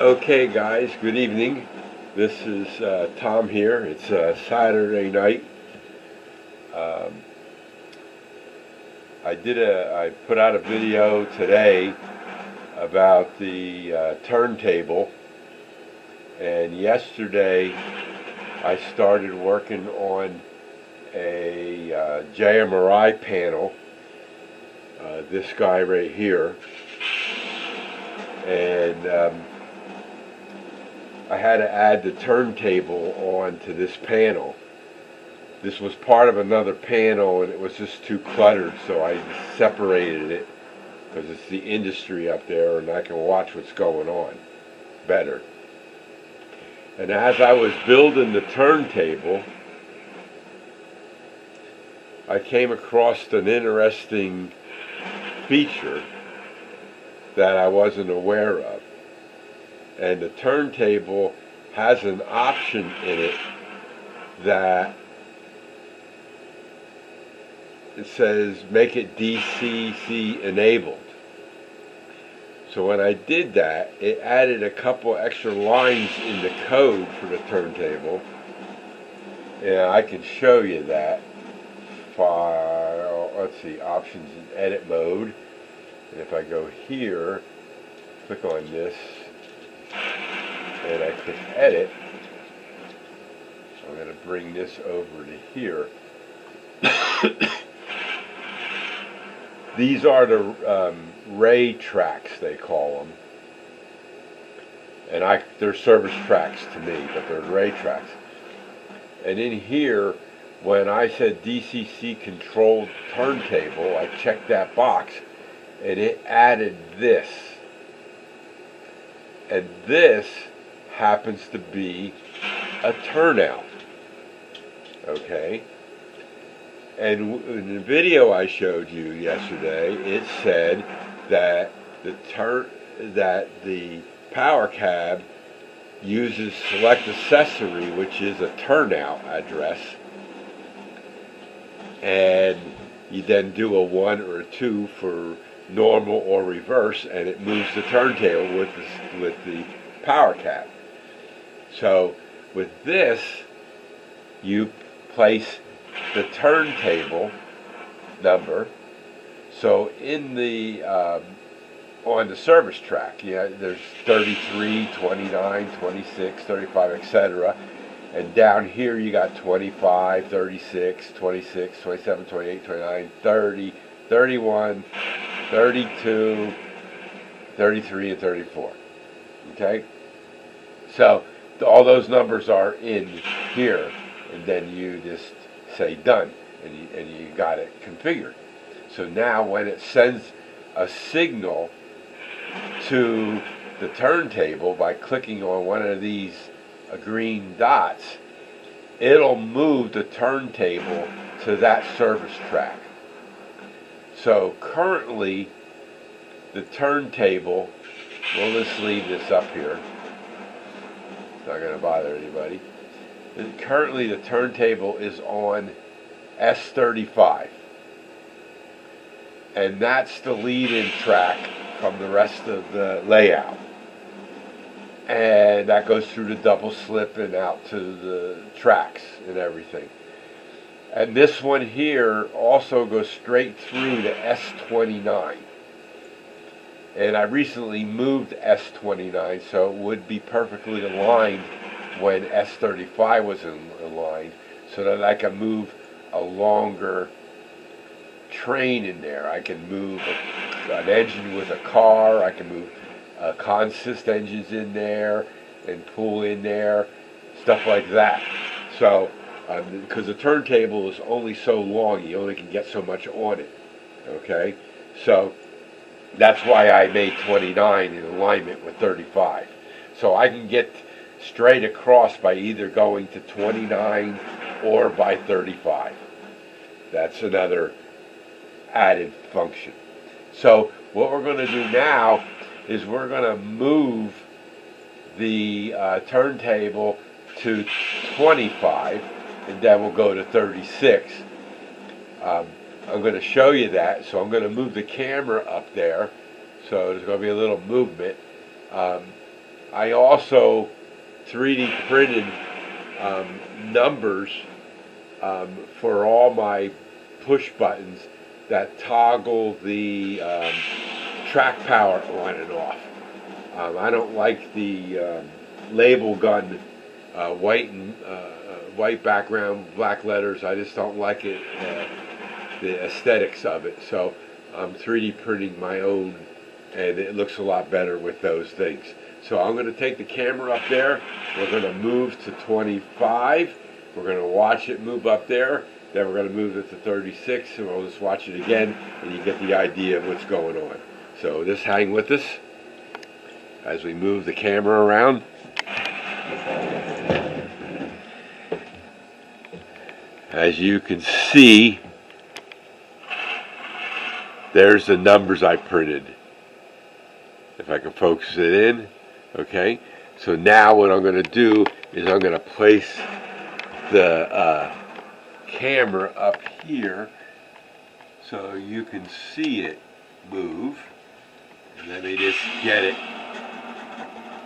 Okay guys, good evening. This is Tom here. It's Saturday night. Um, I put out a video today about the turntable, and yesterday I started working on a JMRI panel, this guy right here, and I had to add the turntable onto this panel. This was part of another panel and it was just too cluttered, so I separated it because it's the industry up there and I can watch what's going on better. And as I was building the turntable, I came across an interesting feature that I wasn't aware of. And the turntable has an option in it that it says make it DCC enabled. So when I did that, it added a couple extra lines in the code for the turntable, and I can show you that. File, let's see, options in edit mode, and if I go here, click on this, and I click edit, I'm going to bring this over to here. These are the Ray tracks, they call them, and they're service tracks to me, but they're Ray tracks. And in here, when I said DCC controlled turntable, I checked that box, and it added this. And this happens to be a turnout, okay? And in the video I showed you yesterday, it said that the power cab uses select accessory, which is a turnout address, and you then do a 1 or a 2 for normal or reverse, and it moves the turntable with the power cab. So with this, you place the turntable number. So in the on the service track, there's 33, 29, 26, 35, etc. And down here you got 25, 36, 26, 27, 28, 29, 30, 31, 32, 33, and 34. Okay? So all those numbers are in here, and then you just say done, and you got it configured. So now when it sends a signal to the turntable by clicking on one of these green dots, it'll move the turntable to that service track. So currently the turntable, we'll just leave this up here, it's not going to bother anybody. Currently the turntable is on S35, and that's the lead-in track from the rest of the layout, and that goes through the double slip and out to the tracks and everything. And this one here also goes straight through to S29, and I recently moved S29 so it would be perfectly aligned when S35 was aligned, so that I can move a longer train in there. I can move an engine with a car, I can move consist engines in there and pull in there, stuff like that. So, because the turntable is only so long, you only can get so much on it, okay? So, that's why I made 29 in alignment with 35. So I can get straight across by either going to 29 or by 35. That's another added function. So what we're going to do now is we're going to move the turntable to 25, and then we'll go to 36. I'm going to show you that, so I'm going to move the camera up there, so there's going to be a little movement. I also 3D printed numbers for all my push buttons that toggle the track power on and off. I don't like the label gun white background, black letters. I just don't like it, the aesthetics of it. So I'm 3D printing my own, and it looks a lot better with those things. So I'm going to take the camera up there. We're going to move to 25. We're going to watch it move up there. Then we're going to move it to 36, and we'll just watch it again, and you get the idea of what's going on. So just hang with us as we move the camera around. As you can see, there's the numbers I printed. If I can focus it in, okay. So now what I'm going to do is I'm going to place the camera up here so you can see it move. Let me just get it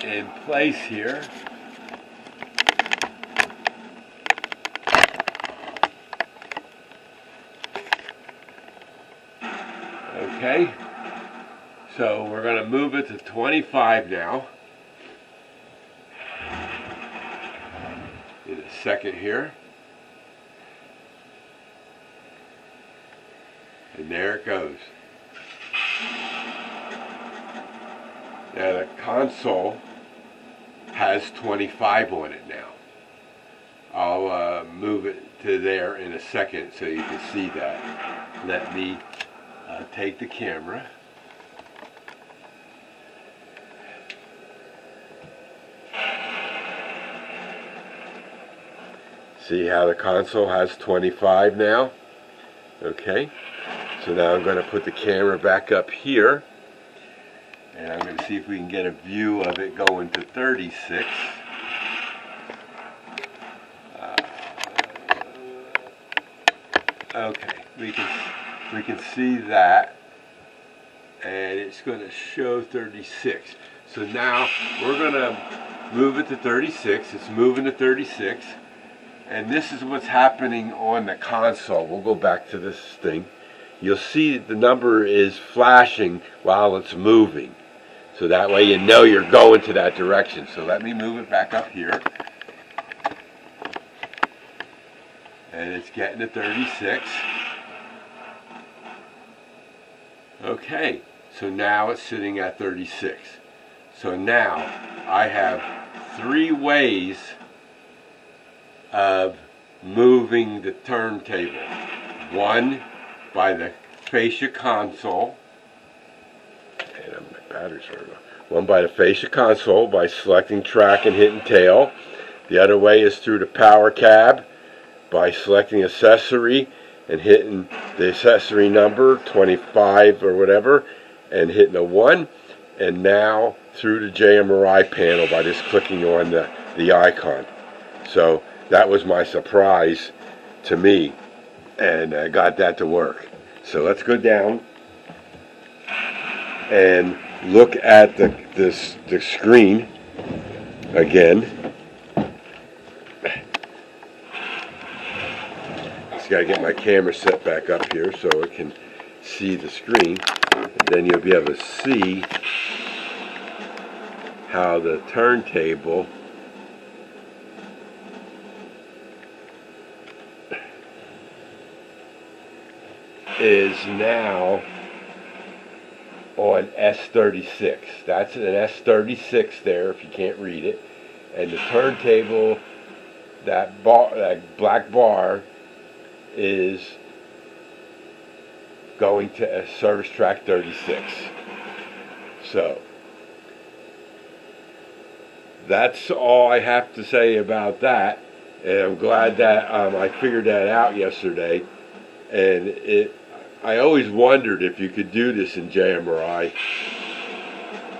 in place here. Okay, so we're going to move it to 25 now. In a second here. And there it goes. Now the console has 25 on it now. I'll move it to there in a second so you can see that. Let me take the camera. See how the console has 25 now? Okay. So now I'm going to put the camera back up here, and I'm going to see if we can get a view of it going to 36. Okay, we can see that, and it's going to show 36. So now we're going to move it to 36. It's moving to 36, and this is what's happening on the console. We'll go back to this thing. You'll see the number is flashing while it's moving. So that way you know you're going to that direction. So let me move it back up here. And it's getting to 36. Okay, so now it's sitting at 36. So now I have 3 ways of moving the turntable. One, by the fascia console, and my batteries are low. One by the fascia console by selecting track and hitting tail. The other way is through the power cab by selecting accessory and hitting the accessory number 25 or whatever and hitting a 1. And now through the JMRI panel by just clicking on the icon. So that was my surprise to me, and I got that to work. So let's go down and look at the screen again. Just got to get my camera set back up here so it can see the screen, and then you'll be able to see how the turntable is now on S36. That's an S36 there if you can't read it. And the turntable, that black bar, is going to a service track 36. So that's all I have to say about that. And I'm glad that I figured that out yesterday. And I always wondered if you could do this in JMRI.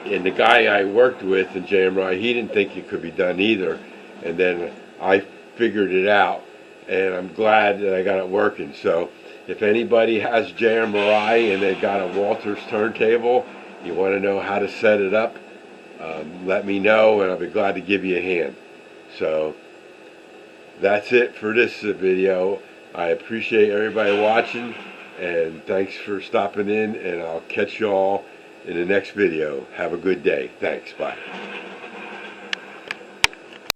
And the guy I worked with in JMRI, he didn't think it could be done either. And then I figured it out, and I'm glad that I got it working. So if anybody has JMRI and they've got a Walters turntable, you want to know how to set it up, let me know, and I'll be glad to give you a hand. So that's it for this video. I appreciate everybody watching, and thanks for stopping in, and I'll catch you all in the next video. Have a good day. Thanks. Bye.